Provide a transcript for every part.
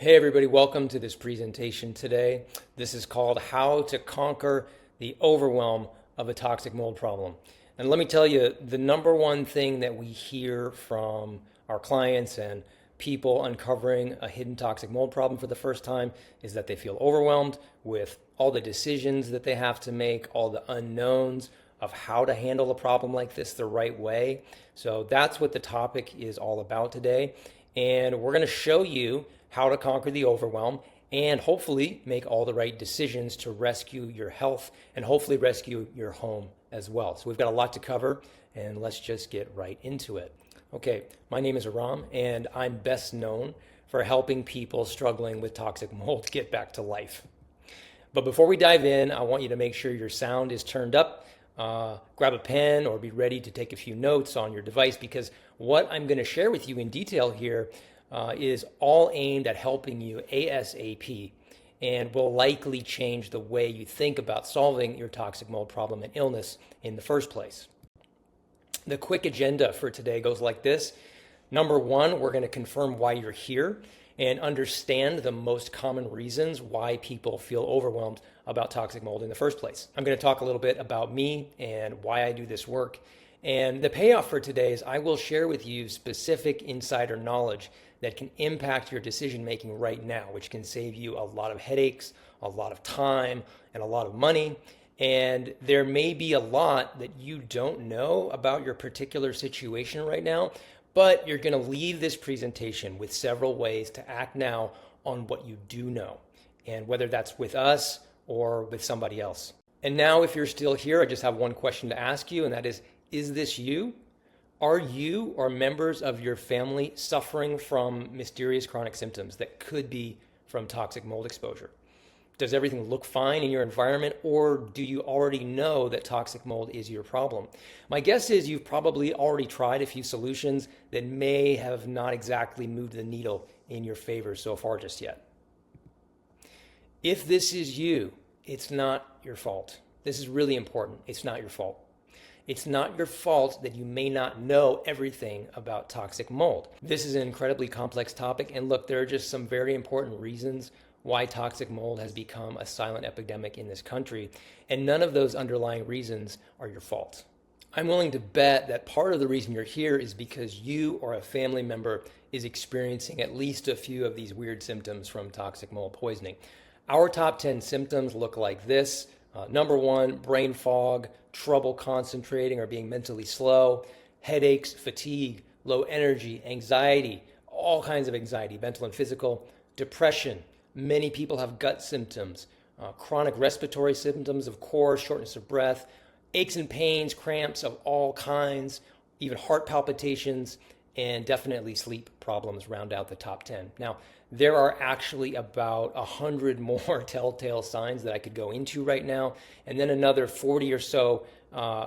Hey everybody, welcome to this presentation today. This is called How to Conquer the Overwhelm of a Toxic Mold Problem. And let me tell you, the number one thing that we hear from our clients and people uncovering a hidden toxic mold problem for the first time is that they feel overwhelmed with all the decisions that they have to make, all the unknowns of how to handle a problem like this the right way. So that's what the topic is all about today. And we're going to show you how to conquer the overwhelm and hopefully make all the right decisions to rescue your health and hopefully rescue your home as well. So we've got a lot to cover, and let's just get right into it. Okay, my name is Aram, and I'm best known for helping people struggling with toxic mold get back to life. But before we dive in, I want you to make sure your sound is turned up. Grab a pen or be ready to take a few notes on your device, because what I'm going to share with you in detail here is all aimed at helping you ASAP and will likely change the way you think about solving your toxic mold problem and illness in the first place. The quick agenda for today goes like this. Number one, we're going to confirm why you're here and understand the most common reasons why people feel overwhelmed about toxic mold in the first place. I'm going to talk a little bit about me and why I do this work. And the payoff for today is I will share with you specific insider knowledge that can impact your decision making right now, which can save you a lot of headaches, a lot of time, and a lot of money. And there may be a lot that you don't know about your particular situation right now, but you're going to leave this presentation with several ways to act now on what you do know, and whether that's with us or with somebody else. And now, if you're still here, I just have one question to ask you, and that is this you? Are you or members of your family suffering from mysterious chronic symptoms that could be from toxic mold exposure? Does everything look fine in your environment, or do you already know that toxic mold is your problem? My guess is you've probably already tried a few solutions that may have not exactly moved the needle in your favor so far just yet. If this is you, it's not your fault. This is really important. It's not your fault. It's not your fault that you may not know everything about toxic mold. This is an incredibly complex topic, and look, there are just some very important reasons why toxic mold has become a silent epidemic in this country, and none of those underlying reasons are your fault. I'm willing to bet that part of the reason you're here is because you or a family member is experiencing at least a few of these weird symptoms from toxic mold poisoning. Our top 10 symptoms look like this. Number one, brain fog, trouble concentrating or being mentally slow, headaches, fatigue, low energy, anxiety, all kinds of anxiety, mental and physical, depression. Many people have gut symptoms, chronic respiratory symptoms, of course, shortness of breath, aches and pains, cramps of all kinds, even heart palpitations, and definitely sleep problems round out the top 10. Now, there are actually about 100 more telltale signs that I could go into right now, and then another 40 or so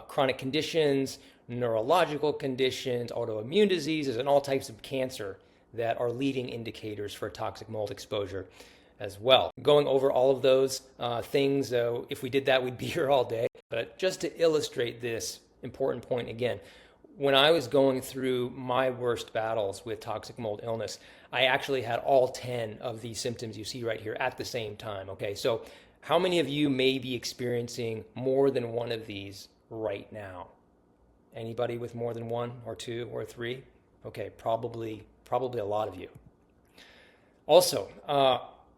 chronic conditions, neurological conditions, autoimmune diseases, and all types of cancer that are leading indicators for toxic mold exposure as well. Going over all of those things, if we did that, we'd be here all day. But just to illustrate this important point again, when I was going through my worst battles with toxic mold illness, I actually had all 10 of these symptoms you see right here at the same time. Okay, so how many of you may be experiencing more than one of these right now? Anybody with more than one or two or three? Okay, probably a lot of you. Also,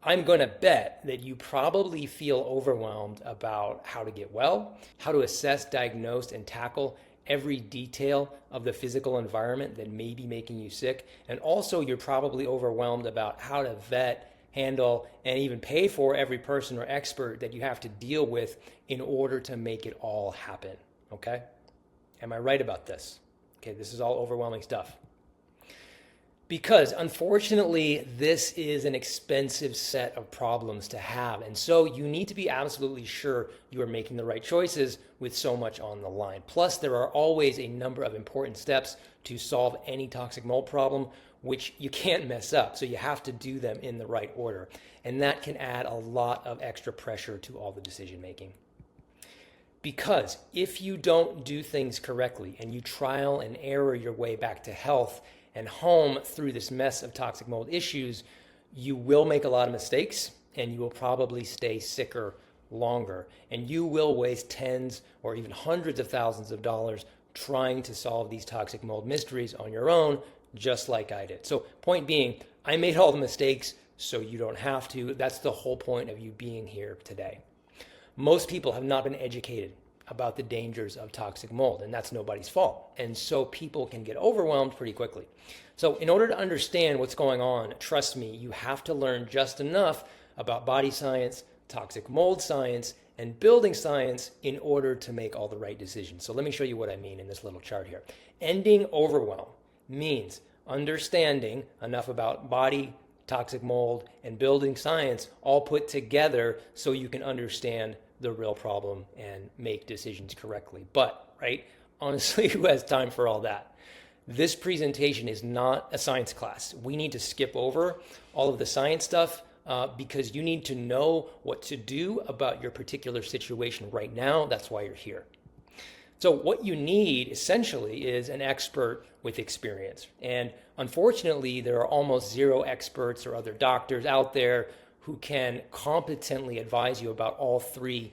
I'm going to bet that you probably feel overwhelmed about how to get well, how to assess, diagnose, and tackle every detail of the physical environment that may be making you sick. And also, you're probably overwhelmed about how to vet, handle, and even pay for every person or expert that you have to deal with in order to make it all happen. Okay? Am I right about this? Okay, this is all overwhelming stuff. Because unfortunately, this is an expensive set of problems to have. And so you need to be absolutely sure you are making the right choices with so much on the line. Plus, there are always a number of important steps to solve any toxic mold problem, which you can't mess up. So you have to do them in the right order. And that can add a lot of extra pressure to all the decision making. Because if you don't do things correctly and you trial and error your way back to health and home through this mess of toxic mold issues, you will make a lot of mistakes and you will probably stay sicker longer. And you will waste tens or even hundreds of thousands of dollars trying to solve these toxic mold mysteries on your own, just like I did. So point being, I made all the mistakes so you don't have to. That's the whole point of you being here today. Most people have not been educated about the dangers of toxic mold, and that's nobody's fault. And so people can get overwhelmed pretty quickly. So in order to understand what's going on, trust me, you have to learn just enough about body science, toxic mold science, and building science in order to make all the right decisions. So let me show you what I mean in this little chart here. Ending overwhelm means understanding enough about body, toxic mold, and building science all put together so you can understand the real problem and make decisions correctly. But, right, honestly, who has time for all that? This presentation is not a science class. We need to skip over all of the science stuff because you need to know what to do about your particular situation right now. That's why you're here. So what you need essentially is an expert with experience. And unfortunately, there are almost zero experts or other doctors out there who can competently advise you about all three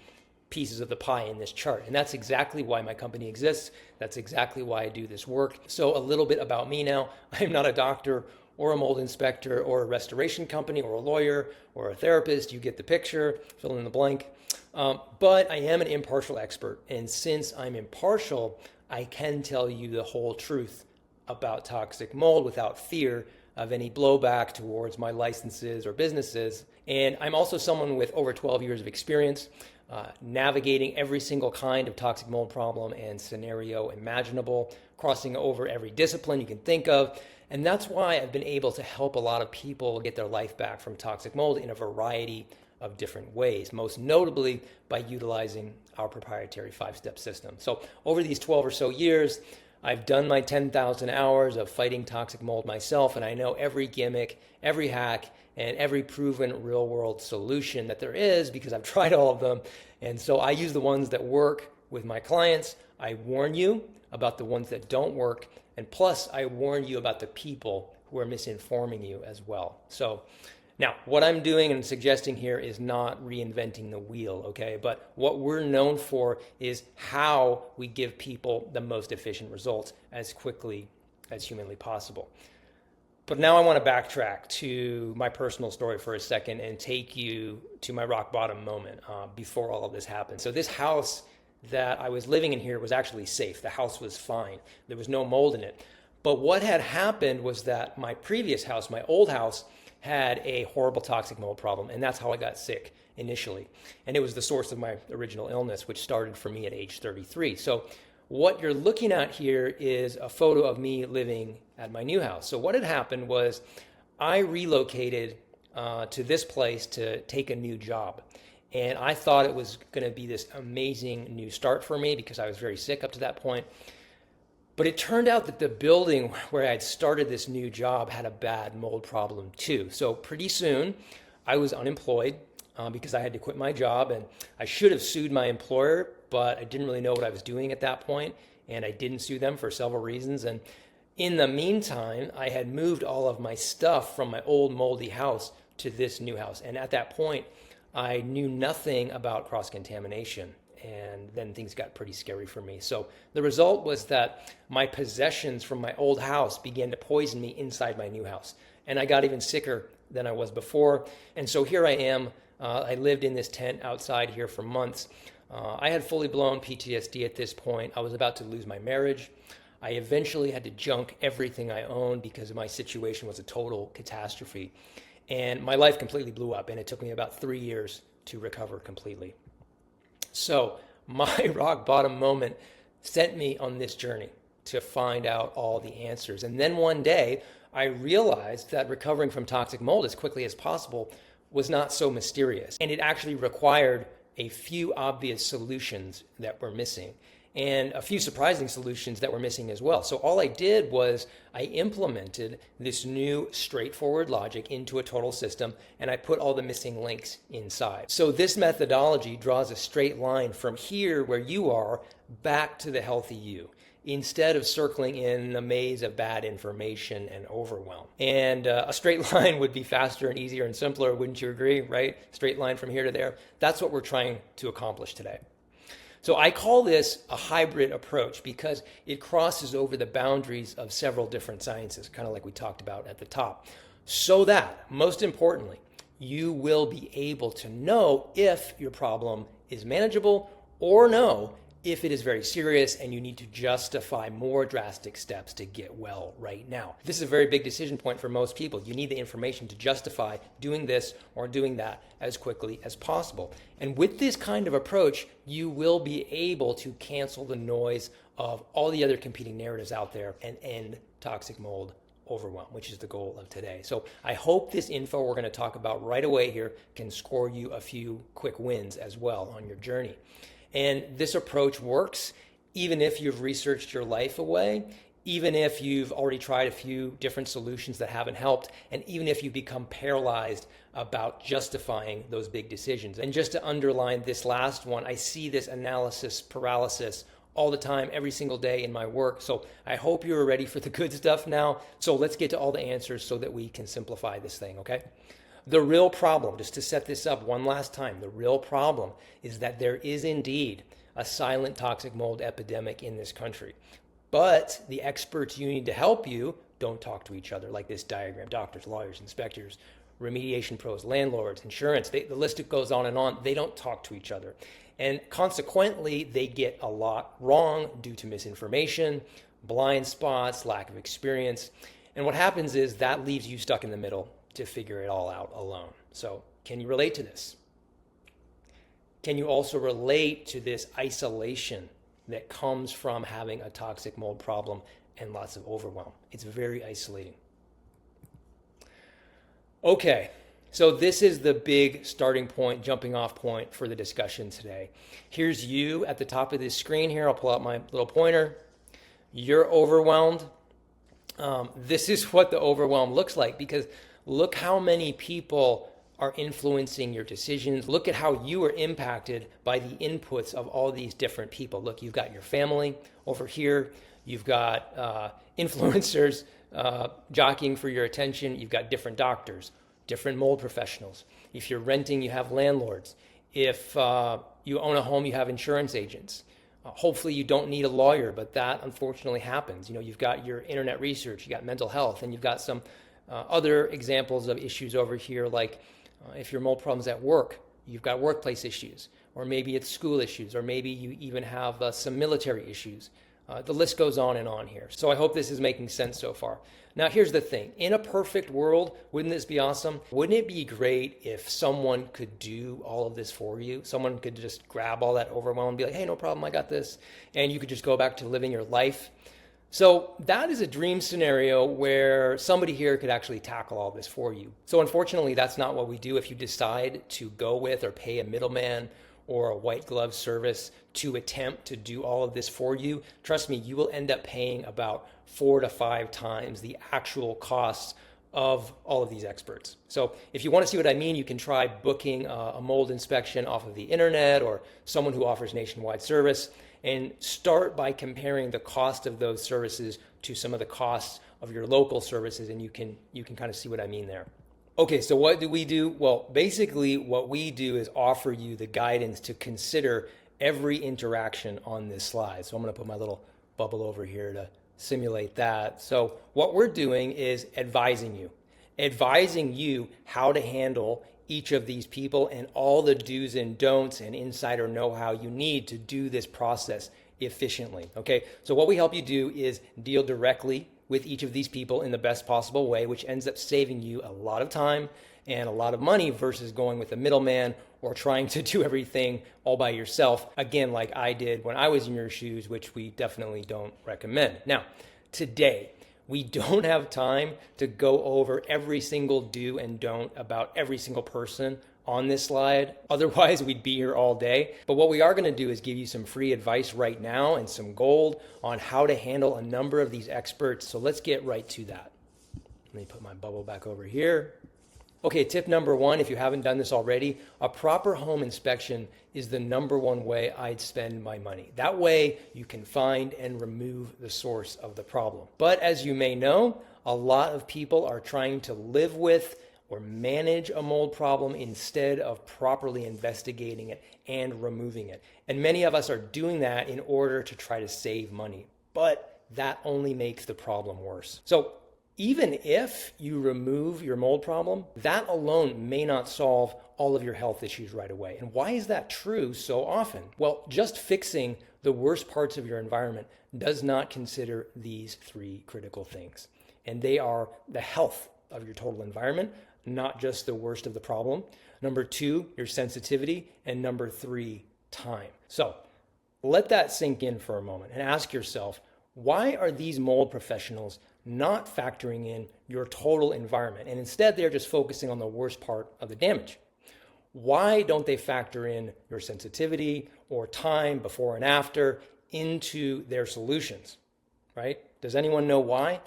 pieces of the pie in this chart. And that's exactly why my company exists. That's exactly why I do this work. So a little bit about me now. I'm not a doctor or a mold inspector or a restoration company or a lawyer or a therapist. You get the picture, fill in the blank. But I am an impartial expert. And since I'm impartial, I can tell you the whole truth about toxic mold without fear of any blowback towards my licenses or businesses. And I'm also someone with over 12 years of experience navigating every single kind of toxic mold problem and scenario imaginable, crossing over every discipline you can think of. And that's why I've been able to help a lot of people get their life back from toxic mold in a variety of different ways, most notably by utilizing our proprietary 5-step system. So over these 12 or so years, I've done my 10,000 hours of fighting toxic mold myself, and I know every gimmick, every hack, and every proven real-world solution that there is because I've tried all of them. And so I use the ones that work with my clients. I warn you about the ones that don't work, and plus I warn you about the people who are misinforming you as well. So now, what I'm doing and suggesting here is not reinventing the wheel, okay? But what we're known for is how we give people the most efficient results as quickly as humanly possible. But now I want to backtrack to my personal story for a second and take you to my rock bottom moment before all of this happened. So this house that I was living in here was actually safe. The house was fine. There was no mold in it. But what had happened was that my previous house, my old house, had a horrible toxic mold problem, and that's how I got sick initially. And it was the source of my original illness, which started for me at age 33. So what you're looking at here is a photo of me living at my new house. So what had happened was I relocated to this place to take a new job. And I thought it was going to be this amazing new start for me because I was very sick up to that point. But it turned out that the building where I had started this new job had a bad mold problem too. So pretty soon I was unemployed because I had to quit my job, and I should have sued my employer, but I didn't really know what I was doing at that point, and I didn't sue them for several reasons. And in the meantime, I had moved all of my stuff from my old moldy house to this new house. And at that point, I knew nothing about cross-contamination. And then things got pretty scary for me. So the result was that my possessions from my old house began to poison me inside my new house. And I got even sicker than I was before. And so here I am. I lived in this tent outside here for months. I had fully blown PTSD at this point. I was about to lose my marriage. I eventually had to junk everything I owned because my situation was a total catastrophe. And my life completely blew up. And it took me about 3 years to recover completely. So my rock bottom moment sent me on this journey to find out all the answers. And then one day I realized that recovering from toxic mold as quickly as possible was not so mysterious. And it actually required a few obvious solutions that were missing and a few surprising solutions that were missing as well. So all I did was I implemented this new straightforward logic into a total system, and I put all the missing links inside. So this methodology draws a straight line from here where you are back to the healthy you. instead of circling in a maze of bad information and overwhelm. And a straight line would be faster and easier and simpler, wouldn't you agree, right? Straight line from here to there. That's what we're trying to accomplish today. So I call this a hybrid approach because it crosses over the boundaries of several different sciences, kind of like we talked about at the top. So that, most importantly, you will be able to know if your problem is manageable or know if it is very serious and you need to justify more drastic steps to get well right now. This is a very big decision point for most people. You need the information to justify doing this or doing that as quickly as possible. And with this kind of approach, you will be able to cancel the noise of all the other competing narratives out there and end toxic mold overwhelm, which is the goal of today. So I hope this info we're going to talk about right away here can score you a few quick wins as well on your journey. And this approach works even if you've researched your life away, even if you've already tried a few different solutions that haven't helped, and even if you become paralyzed about justifying those big decisions. And just to underline this last one, I see this analysis paralysis all the time, every single day in my work. So I hope you're ready for the good stuff now. So let's get to all the answers so that we can simplify this thing, okay? The real problem, just to set this up one last time, the real problem is that there is indeed a silent toxic mold epidemic in this country. But the experts you need to help you don't talk to each other, like this diagram. Doctors, lawyers, inspectors, remediation pros, landlords, insurance, the list goes on and on. They don't talk to each other. And consequently, they get a lot wrong due to misinformation, blind spots, lack of experience. And what happens is that leaves you stuck in the middle to figure it all out alone. So can you relate to this? Can you also relate to this isolation that comes from having a toxic mold problem and lots of overwhelm? It's very isolating. Okay, so this is the big starting point, jumping off point for the discussion today. Here's you at the top of this screen here. I'll pull out my little pointer. You're overwhelmed. This is what the overwhelm looks like, because look how many people are influencing your decisions. Look at how you are impacted by the inputs of all these different people. Look, you've got your family over here. You've got influencers jockeying for your attention. You've got different doctors, different mold professionals. If you're renting, you have landlords. If you own a home, you have insurance agents. Hopefully you don't need a lawyer, but that unfortunately happens. You know, you've got your internet research, you got mental health, and you've got some other examples of issues over here, like if your mold problem's at work, you've got workplace issues, or maybe it's school issues, or maybe you even have some military issues. The list goes on and on here. So I hope this is making sense so far. Now, here's the thing. In a perfect world, wouldn't this be awesome? Wouldn't it be great if someone could do all of this for you? Someone could just grab all that overwhelm and be like, hey, no problem, I got this. And you could just go back to living your life. So that is a dream scenario where somebody here could actually tackle all this for you. So unfortunately, that's not what we do. If you decide to go with or pay a middleman or a white glove service to attempt to do all of this for you, trust me, you will end up paying about 4 to 5 times the actual costs of all of these experts. So if you want to see what I mean, you can try booking a mold inspection off of the internet or someone who offers nationwide service, and start by comparing the cost of those services to some of the costs of your local services, and you can kind of see what I mean there. Okay, so what do we do? Well, basically what we do is offer you the guidance to consider every interaction on this slide. So I'm going to put my little bubble over here to simulate that. So what we're doing is advising you how to handle each of these people and all the do's and don'ts and insider know-how you need to do this process efficiently. Okay, so what we help you do is deal directly with each of these people in the best possible way, which ends up saving you a lot of time and a lot of money versus going with a middleman or trying to do everything all by yourself, again, like I did when I was in your shoes, which we definitely don't recommend. Now, today, we don't have time to go over every single do and don't about every single person on this slide. Otherwise, we'd be here all day. But what we are going to do is give you some free advice right now and some gold on how to handle a number of these experts. So let's get right to that. Let me put my bubble back over here. Okay, tip number one, if you haven't done this already, a proper home inspection is the number one way I'd spend my money. That way you can find and remove the source of the problem. But as you may know, a lot of people are trying to live with or manage a mold problem instead of properly investigating it and removing it. And many of us are doing that in order to try to save money, but that only makes the problem worse. So even if you remove your mold problem, that alone may not solve all of your health issues right away. And why is that true so often? Well, just fixing the worst parts of your environment does not consider these three critical things. And they are the health of your total environment, not just the worst of the problem. Number two, your sensitivity. And number three, time. So let that sink in for a moment and ask yourself, why are these mold professionals not factoring in your total environment? And instead, they're just focusing on the worst part of the damage. Why don't they factor in your sensitivity or time before and after into their solutions, right? Does anyone know why?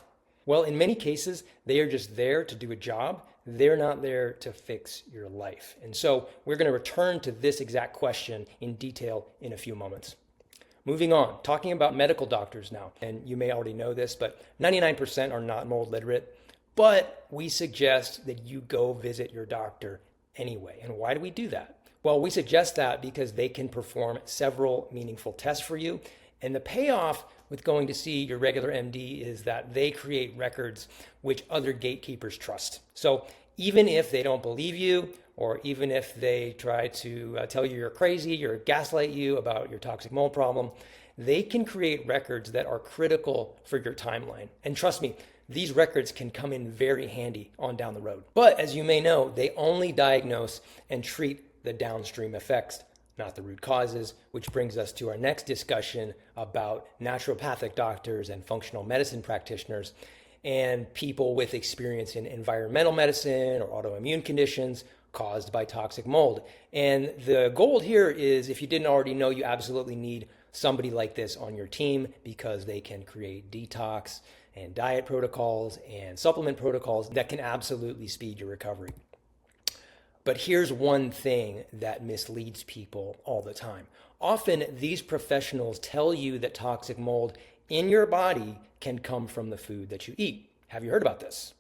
Well, in many cases, they are just there to do a job. They're not there to fix your life. And so we're going to return to this exact question in detail in a few moments. Moving on, talking about medical doctors now, and you may already know this, but 99% are not mold literate, but we suggest that you go visit your doctor anyway. And why do we do that? Well, we suggest that because they can perform several meaningful tests for you, and the payoff with going to see your regular MD is that they create records which other gatekeepers trust. So even if they don't believe you, or even if they try to tell you you're crazy or gaslight you about your toxic mold problem, they can create records that are critical for your timeline. And trust me, these records can come in very handy on down the road. But as you may know, they only diagnose and treat the downstream effects, not the root causes, which brings us to our next discussion about naturopathic doctors and functional medicine practitioners and people with experience in environmental medicine or autoimmune conditions caused by toxic mold. And the goal here is, if you didn't already know, you absolutely need somebody like this on your team because they can create detox and diet protocols and supplement protocols that can absolutely speed your recovery. But here's one thing that misleads people all the time. Often these professionals tell you that toxic mold in your body can come from the food that you eat. Have you heard about this?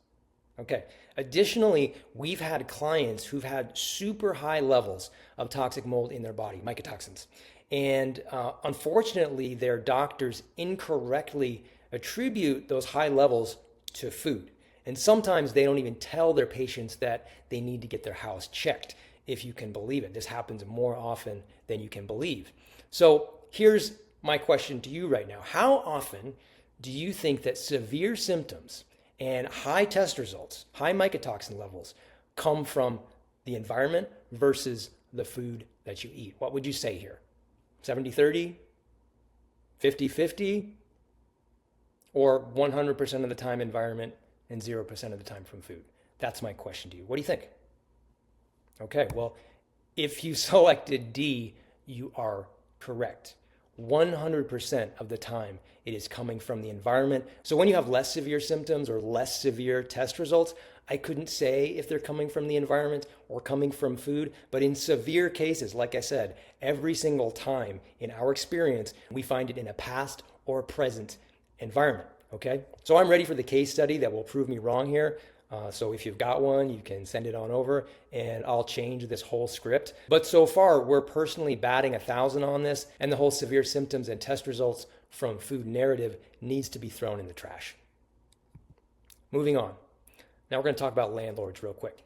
Okay. Additionally, we've had clients who've had super high levels of toxic mold in their body, mycotoxins. And unfortunately, their doctors incorrectly attribute those high levels to food. And sometimes they don't even tell their patients that they need to get their house checked, if you can believe it. This happens more often than you can believe. So here's my question to you right now. How often do you think that severe symptoms and high test results, high mycotoxin levels, come from the environment versus the food that you eat? What would you say here? 70-30? 50-50? Or 100% of the time environment and 0% of the time from food? That's my question to you. What do you think? Okay, well, if you selected D, you are correct. 100% of the time it is coming from the environment. So when you have less severe symptoms or less severe test results, I couldn't say if they're coming from the environment or coming from food, but in severe cases, like I said, every single time in our experience, we find it in a past or present environment, okay? So I'm ready for the case study that will prove me wrong here. So if you've got one, you can send it on over and I'll change this whole script. But so far, we're personally batting 1,000 on this, and the whole severe symptoms and test results from food narrative needs to be thrown in the trash. Moving on. Now we're going to talk about landlords real quick.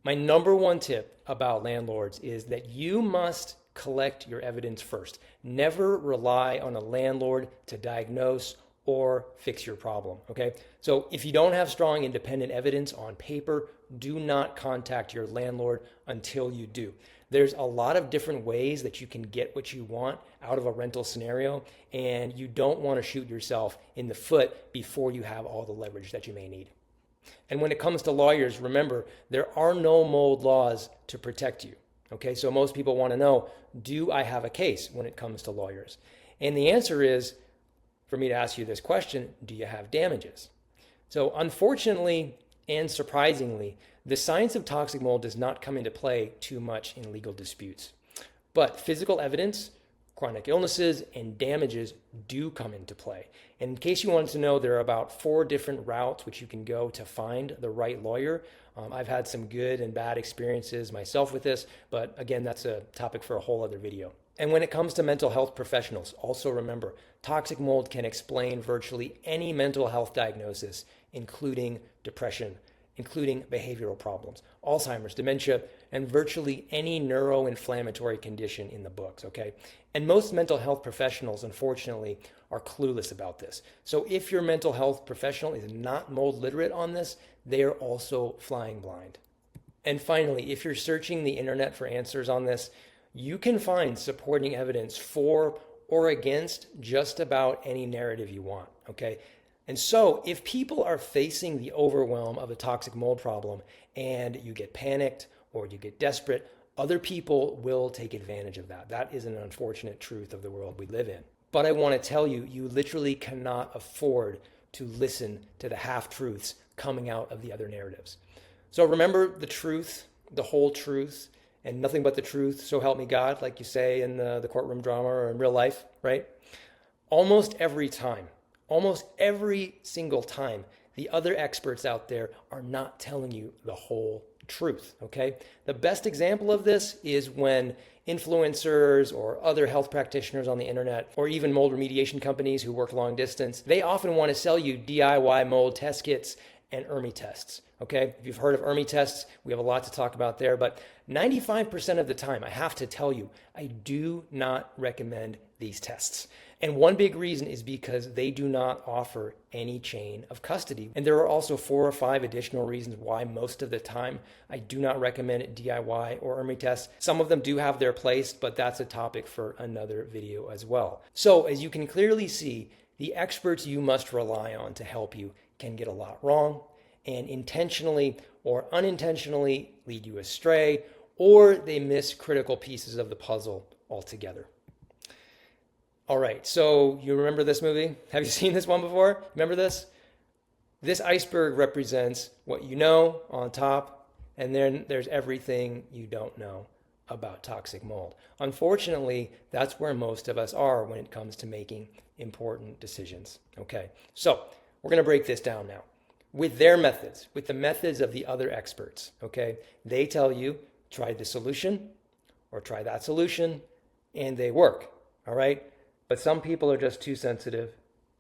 My number one tip about landlords is that you must collect your evidence first. Never rely on a landlord to diagnose or fix your problem, okay? So if you don't have strong independent evidence on paper, do not contact your landlord until you do. There's a lot of different ways that you can get what you want out of a rental scenario, and you don't want to shoot yourself in the foot before you have all the leverage that you may need. And when it comes to lawyers, remember, there are no mold laws to protect you, okay? So most people want to know, do I have a case when it comes to lawyers? And the answer is, for me to ask you this question, do you have damages? So unfortunately, And surprisingly, the science of toxic mold does not come into play too much in legal disputes. But physical evidence, chronic illnesses, and damages do come into play. And in case you wanted to know, there are about 4 different routes which you can go to find the right lawyer. I've had some good and bad experiences myself with this, but again, that's a topic for a whole other video. And when it comes to mental health professionals, also remember, toxic mold can explain virtually any mental health diagnosis, including depression, including behavioral problems, Alzheimer's, dementia, and virtually any neuroinflammatory condition in the books, okay? And most mental health professionals, unfortunately, are clueless about this. So if your mental health professional is not mold literate on this, they are also flying blind. And finally, if you're searching the internet for answers on this, you can find supporting evidence for or against just about any narrative you want, okay? And so if people are facing the overwhelm of a toxic mold problem and you get panicked or you get desperate, other people will take advantage of that. That is an unfortunate truth of the world we live in. But I want to tell you, you literally cannot afford to listen to the half-truths coming out of the other narratives. So remember the truth, the whole truth, and nothing but the truth, so help me God, like you say in the courtroom drama or in real life, right? Almost every single time, the other experts out there are not telling you the whole truth, okay? The best example of this is when influencers or other health practitioners on the internet, or even mold remediation companies who work long distance, they often want to sell you DIY mold test kits and ERMI tests, okay? If you've heard of ERMI tests, we have a lot to talk about there, but 95% of the time, I have to tell you, I do not recommend these tests. And one big reason is because they do not offer any chain of custody. And there are also 4 or 5 additional reasons why most of the time I do not recommend DIY or ERMI tests. Some of them do have their place, but that's a topic for another video as well. So as you can clearly see, the experts you must rely on to help you can get a lot wrong and intentionally or unintentionally lead you astray, or they miss critical pieces of the puzzle altogether. All right, so you remember this movie? Have you seen this one before? Remember this? This iceberg represents what you know on top, and then there's everything you don't know about toxic mold. Unfortunately, that's where most of us are when it comes to making important decisions. Okay, so we're going to break this down now. With their methods, with the methods of the other experts, okay, they tell you, try this solution or try that solution, and they work, all right? But some people are just too sensitive,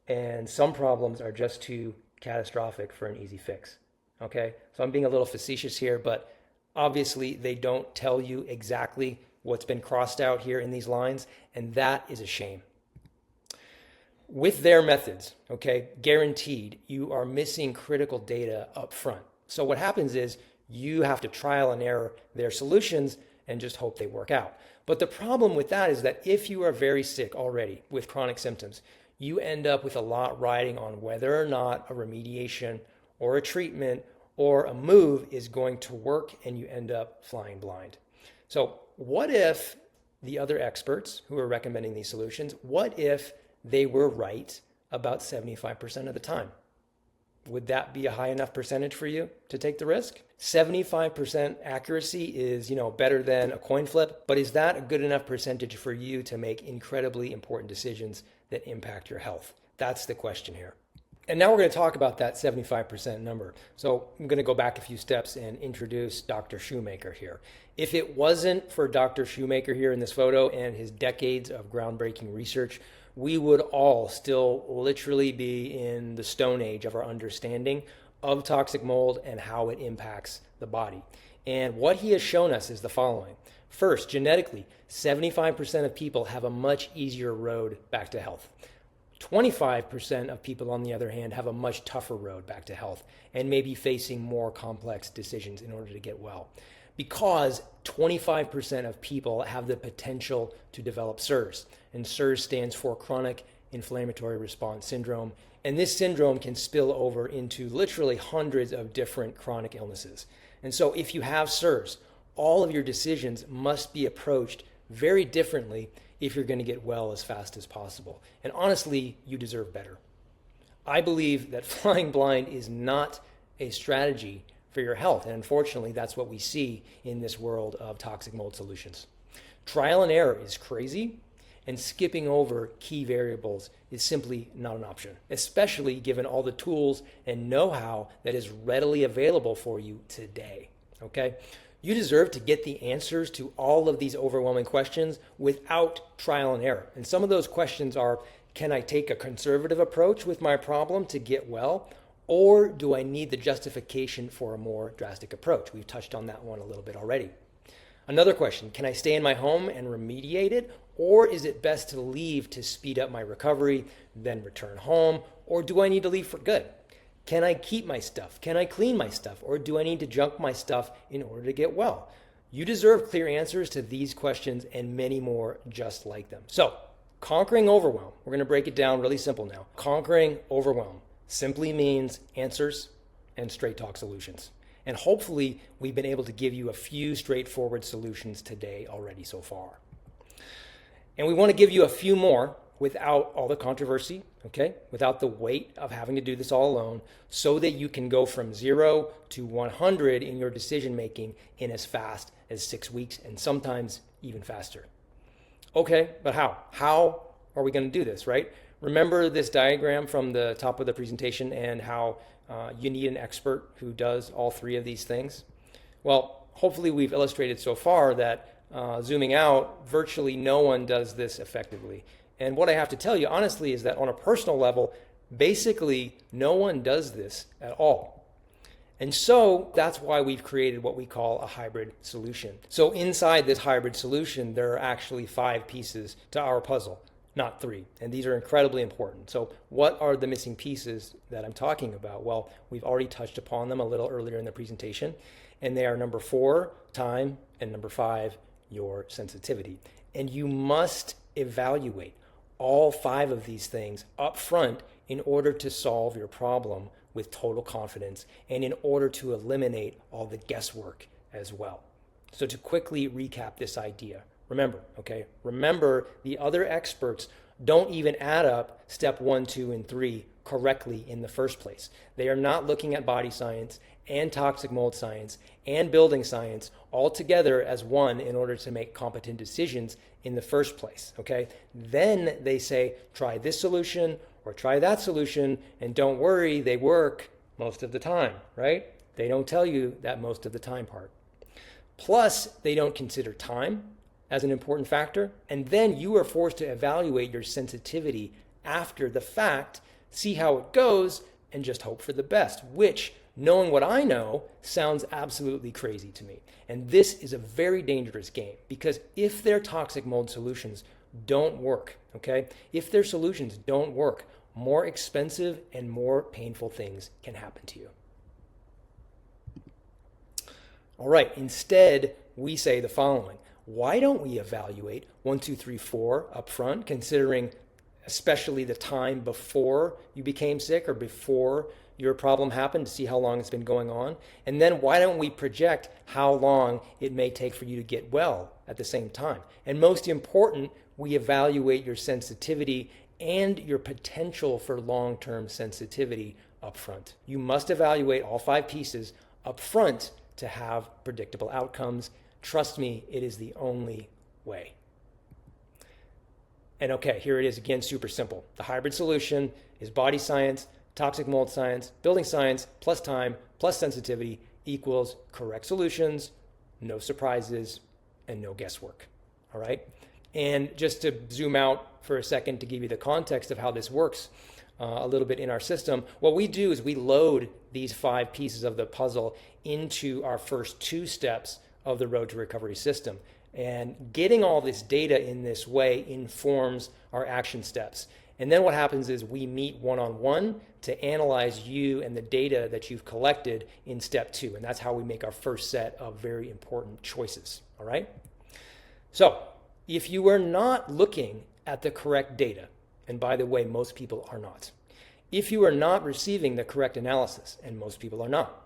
and some problems are just too catastrophic for an easy fix, okay? So I'm being a little facetious here, but obviously they don't tell you exactly what's been crossed out here in these lines, and that is a shame. With their methods, okay, guaranteed, you are missing critical data up front. So what happens is you have to trial and error their solutions and just hope they work out. But the problem with that is that if you are very sick already with chronic symptoms, you end up with a lot riding on whether or not a remediation or a treatment or a move is going to work, and you end up flying blind. So what if the other experts who are recommending these solutions, what if they were right about 75% of the time? Would that be a high enough percentage for you to take the risk? 75% accuracy is, better than a coin flip, but is that a good enough percentage for you to make incredibly important decisions that impact your health? That's the question here. And now we're going to talk about that 75% number. So I'm going to go back a few steps and introduce Dr. Shoemaker here. If it wasn't for Dr. Shoemaker here in this photo and his decades of groundbreaking research, we would all still literally be in the stone age of our understanding of toxic mold and how it impacts the body. And what he has shown us is the following. First, genetically, 75% of people have a much easier road back to health. 25% of people, on the other hand, have a much tougher road back to health and may be facing more complex decisions in order to get well. Because 25% of people have the potential to develop CIRS. And CIRS stands for Chronic Inflammatory Response Syndrome. And this syndrome can spill over into literally hundreds of different chronic illnesses. And so if you have CIRS, all of your decisions must be approached very differently if you're going to get well as fast as possible. And honestly, you deserve better. I believe that flying blind is not a strategy for your health. And unfortunately, that's what we see in this world of toxic mold solutions. Trial and error is crazy, and skipping over key variables is simply not an option, especially given all the tools and know-how that is readily available for you today, okay? You deserve to get the answers to all of these overwhelming questions without trial and error. And some of those questions are, can I take a conservative approach with my problem to get well? Or do I need the justification for a more drastic approach? We've touched on that one a little bit already. Another question, can I stay in my home and remediate it? Or is it best to leave to speed up my recovery, then return home? Or do I need to leave for good? Can I keep my stuff? Can I clean my stuff? Or do I need to junk my stuff in order to get well? You deserve clear answers to these questions and many more just like them. So, conquering overwhelm. We're going to break it down really simple now. Conquering overwhelm simply means answers and straight talk solutions. And hopefully, we've been able to give you a few straightforward solutions today already so far. And we want to give you a few more without all the controversy, okay? Without the weight of having to do this all alone, so that you can go from 0 to 100 in your decision making in as fast as 6 weeks, and sometimes even faster. Okay, but how? How are we going to do this, right? Remember this diagram from the top of the presentation and how you need an expert who does all three of these things? Well, hopefully we've illustrated so far that zooming out, virtually no one does this effectively. And what I have to tell you honestly is that on a personal level, basically no one does this at all. And so that's why we've created what we call a hybrid solution. So inside this hybrid solution, there are actually 5 pieces to our puzzle, not 3. And these are incredibly important. So what are the missing pieces that I'm talking about? Well, we've already touched upon them a little earlier in the presentation. And they are number 4, time, and number 5, your sensitivity. And you must evaluate all 5 of these things up front in order to solve your problem with total confidence and in order to eliminate all the guesswork as well. So to quickly recap this idea, remember the other experts don't even add up step 1, 2, and 3 correctly in the first place. They are not looking at body science and toxic mold science and building science all together as one in order to make competent decisions in the first place, okay? Then they say, try this solution or try that solution, and don't worry, they work most of the time, right? They don't tell you that most of the time part. Plus, they don't consider time as an important factor, and then you are forced to evaluate your sensitivity after the fact, see how it goes, and just hope for the best, which, knowing what I know, sounds absolutely crazy to me. And this is a very dangerous game, because if their toxic mold solutions don't work, okay? If their solutions don't work, more expensive and more painful things can happen to you. All right, instead, we say the following. Why don't we evaluate 1, 2, 3, 4 up front, considering especially the time before you became sick or before your problem happened, to see how long it's been going on? And then why don't we project how long it may take for you to get well at the same time? And most important, we evaluate your sensitivity and your potential for long-term sensitivity up front. You must evaluate all 5 pieces up front to have predictable outcomes. Trust me, it is the only way. And okay, here it is again, super simple. The hybrid solution is body science, toxic mold science, building science, plus time, plus sensitivity equals correct solutions, no surprises, and no guesswork. All right? And just to zoom out for a second to give you the context of how this works a little bit in our system, what we do is we load these 5 pieces of the puzzle into our first 2 steps of the Road to Recovery system. And getting all this data in this way informs our action steps. And then what happens is we meet one-on-one to analyze you and the data that you've collected in step 2. And that's how we make our first set of very important choices. All right? So if you are not looking at the correct data, and by the way, most people are not, if you are not receiving the correct analysis, and most people are not,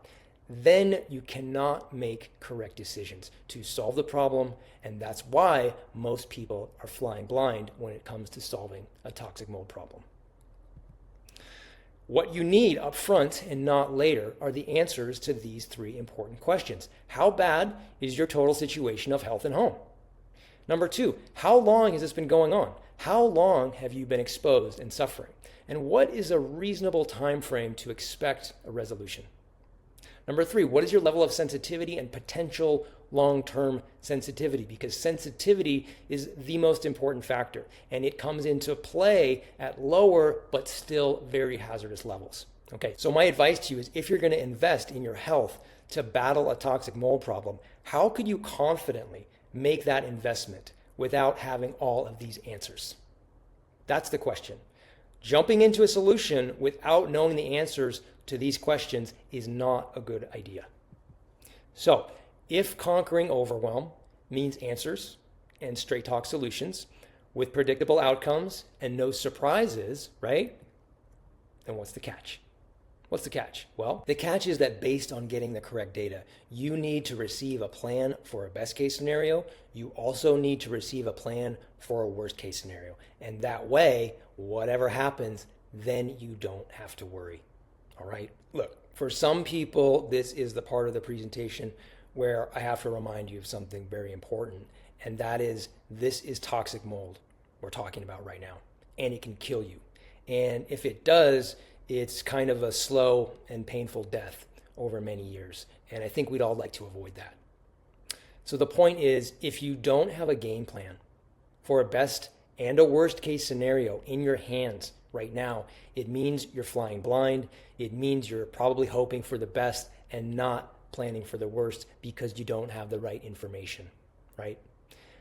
then you cannot make correct decisions to solve the problem, and that's why most people are flying blind when it comes to solving a toxic mold problem. What you need up front and not later are the answers to these three important questions. How bad is your total situation of health and home? Number two, how long has this been going on? How long have you been exposed and suffering? And what is a reasonable time frame to expect a resolution? Number three, what is your level of sensitivity and potential long-term sensitivity? Because sensitivity is the most important factor, and it comes into play at lower but still very hazardous levels. Okay, so my advice to you is if you're going to invest in your health to battle a toxic mold problem, how could you confidently make that investment without having all of these answers? That's the question. Jumping into a solution without knowing the answers to these questions is not a good idea. So, if conquering overwhelm means answers and straight talk solutions with predictable outcomes and no surprises, right? Then what's the catch? What's the catch? Well, the catch is that based on getting the correct data, you need to receive a plan for a best case scenario. You also need to receive a plan for a worst case scenario. And that way, whatever happens, then you don't have to worry. All right? Look, for some people, this is the part of the presentation where I have to remind you of something very important. And that is, this is toxic mold we're talking about right now. And it can kill you. And if it does, it's kind of a slow and painful death over many years. And I think we'd all like to avoid that. So the point is, if you don't have a game plan for a best and a worst case scenario in your hands right now, it means you're flying blind. It means you're probably hoping for the best and not planning for the worst because you don't have the right information, right?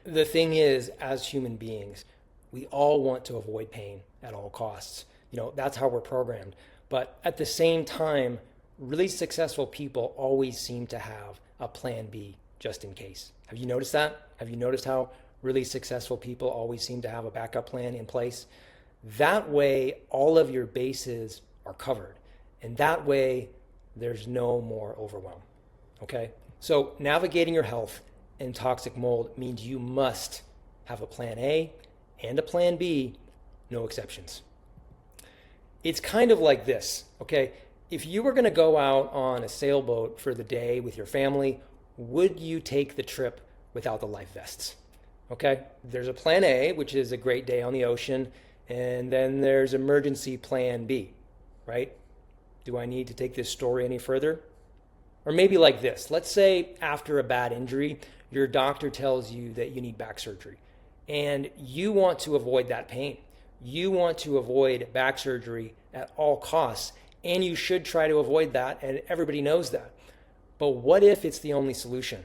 The thing is, as human beings, we all want to avoid pain at all costs. That's how we're programmed. But at the same time, really successful people always seem to have a plan B just in case. Have you noticed that? Have you noticed how really successful people always seem to have a backup plan in place? That way, all of your bases are covered. And that way, there's no more overwhelm. Okay? So navigating your health in toxic mold means you must have a plan A and a plan B, no exceptions. It's kind of like this, okay? If you were going to go out on a sailboat for the day with your family, would you take the trip without the life vests? Okay? There's a plan A, which is a great day on the ocean, and then there's emergency plan B, right? Do I need to take this story any further? Or maybe like this. Let's say after a bad injury, your doctor tells you that you need back surgery, and you want to avoid that pain. You want to avoid back surgery at all costs, and you should try to avoid that, and everybody knows that. But what if it's the only solution?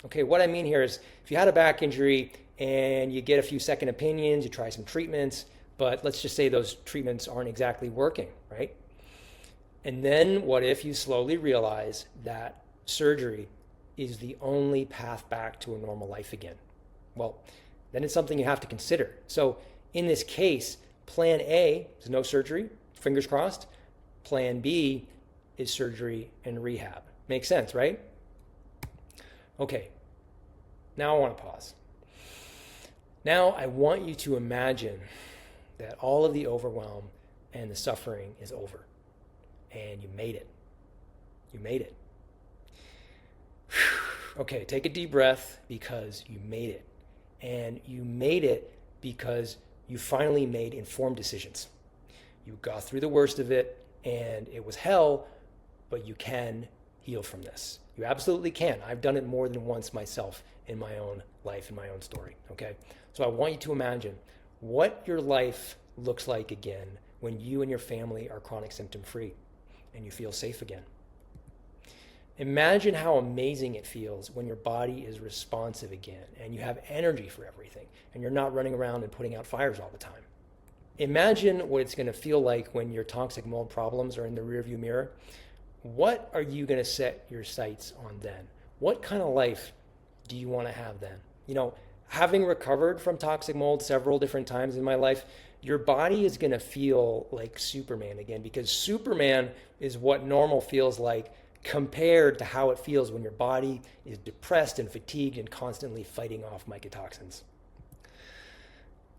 Okay, what I mean here is if you had a back injury and you get a few second opinions, you try some treatments, but let's just say those treatments aren't exactly working, right? And then what if you slowly realize that surgery is the only path back to a normal life again? Well, then it's something you have to consider. So in this case, plan A is no surgery, fingers crossed. Plan B is surgery and rehab. Makes sense, right? Okay, now I want to pause. Now I want you to imagine that all of the overwhelm and the suffering is over. And you made it. You made it. Okay, take a deep breath because you made it. And you made it because you finally made informed decisions. You got through the worst of it, and it was hell, but you can heal from this. You absolutely can. I've done it more than once myself in my own life, in my own story, okay? So I want you to imagine what your life looks like again when you and your family are chronic symptom-free and you feel safe again. Imagine how amazing it feels when your body is responsive again and you have energy for everything and you're not running around and putting out fires all the time. Imagine what it's going to feel like when your toxic mold problems are in the rearview mirror. What are you going to set your sights on then? What kind of life do you want to have then? Having recovered from toxic mold several different times in my life, your body is going to feel like Superman again, because Superman is what normal feels like compared to how it feels when your body is depressed and fatigued and constantly fighting off mycotoxins.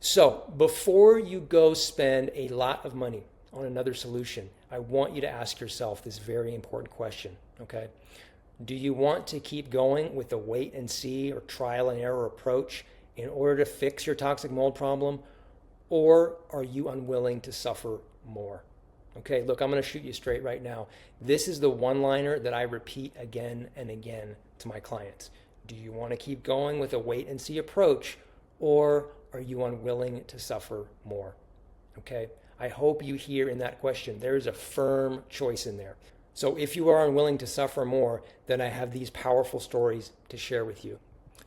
So before you go spend a lot of money on another solution, I want you to ask yourself this very important question, okay? Do you want to keep going with the wait and see or trial and error approach in order to fix your toxic mold problem, or are you unwilling to suffer more? Okay, look, I'm going to shoot you straight right now. This is the one-liner that I repeat again and again to my clients. Do you want to keep going with a wait and see approach, or are you unwilling to suffer more? Okay, I hope you hear in that question, there's a firm choice in there. So if you are unwilling to suffer more, then I have these powerful stories to share with you.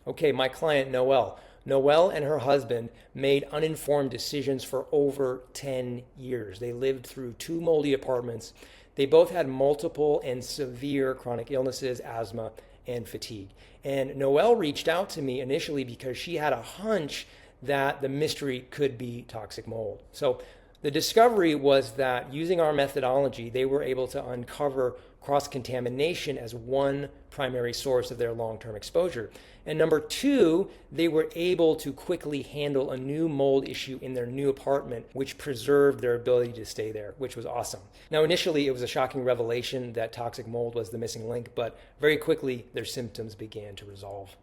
Okay, my client Noelle. Noelle and her husband made uninformed decisions for over 10 years. They lived through 2 moldy apartments. They both had multiple and severe chronic illnesses, asthma, and fatigue. And Noelle reached out to me initially because she had a hunch that the mystery could be toxic mold. So the discovery was that using our methodology, they were able to uncover cross-contamination as one primary source of their long-term exposure. And number 2, they were able to quickly handle a new mold issue in their new apartment, which preserved their ability to stay there, which was awesome. Now, initially, it was a shocking revelation that toxic mold was the missing link, but very quickly, their symptoms began to resolve.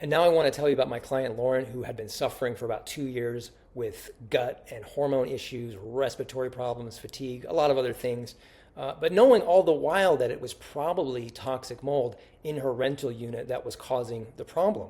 And now I want to tell you about my client, Lauren, who had been suffering for about 2 years with gut and hormone issues, respiratory problems, fatigue, a lot of other things. But knowing all the while that it was probably toxic mold in her rental unit that was causing the problem.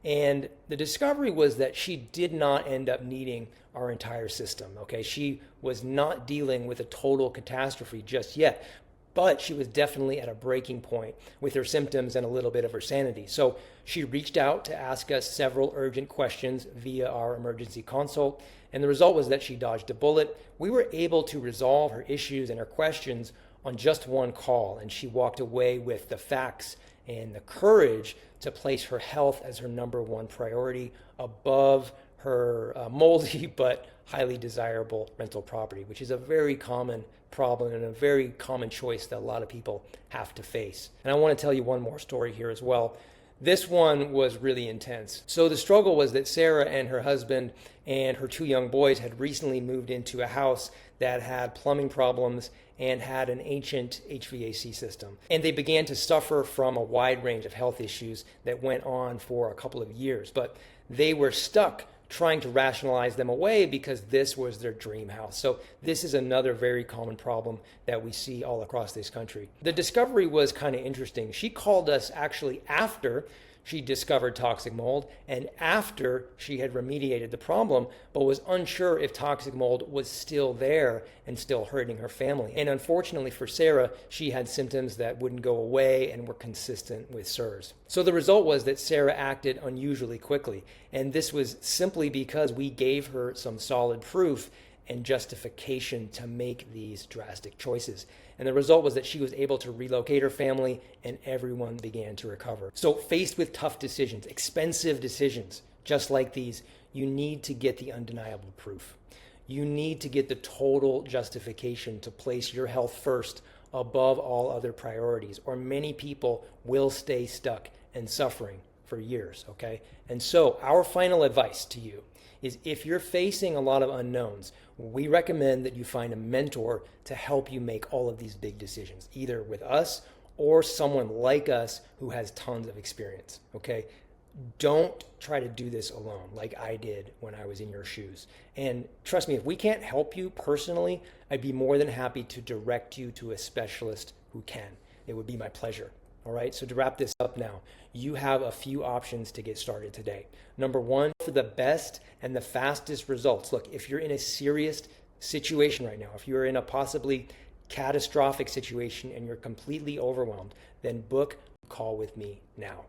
And the discovery was that she did not end up needing our entire system, okay? She was not dealing with a total catastrophe just yet, but she was definitely at a breaking point with her symptoms and a little bit of her sanity. So she reached out to ask us several urgent questions via our emergency consult, and the result was that she dodged a bullet. We were able to resolve her issues and her questions on just one call, and she walked away with the facts and the courage to place her health as her number one priority above her moldy but highly desirable rental property, which is a very common problem and a very common choice that a lot of people have to face. And I want to tell you one more story here as well. This one was really intense. So the struggle was that Sarah and her husband and her 2 young boys had recently moved into a house that had plumbing problems and had an ancient HVAC system. And they began to suffer from a wide range of health issues that went on for a couple of years. But they were stuck trying to rationalize them away because this was their dream house. So this is another very common problem that we see all across this country. The discovery was kind of interesting. She called us actually after she discovered toxic mold and after she had remediated the problem, but was unsure if toxic mold was still there and still hurting her family. And unfortunately for Sarah, she had symptoms that wouldn't go away and were consistent with SIRS. So the result was that Sarah acted unusually quickly. And this was simply because we gave her some solid proof and justification to make these drastic choices. And the result was that she was able to relocate her family and everyone began to recover. So faced with tough decisions, expensive decisions, just like these, you need to get the undeniable proof. You need to get the total justification to place your health first above all other priorities, or many people will stay stuck and suffering for years, okay? And so our final advice to you is if you're facing a lot of unknowns, we recommend that you find a mentor to help you make all of these big decisions, either with us or someone like us who has tons of experience, okay? Don't try to do this alone like I did when I was in your shoes. And trust me, if we can't help you personally, I'd be more than happy to direct you to a specialist who can. It would be my pleasure. All right, so to wrap this up now, you have a few options to get started today. Number 1, for the best and the fastest results. Look, if you're in a serious situation right now, if you're in a possibly catastrophic situation and you're completely overwhelmed, then book a call with me now.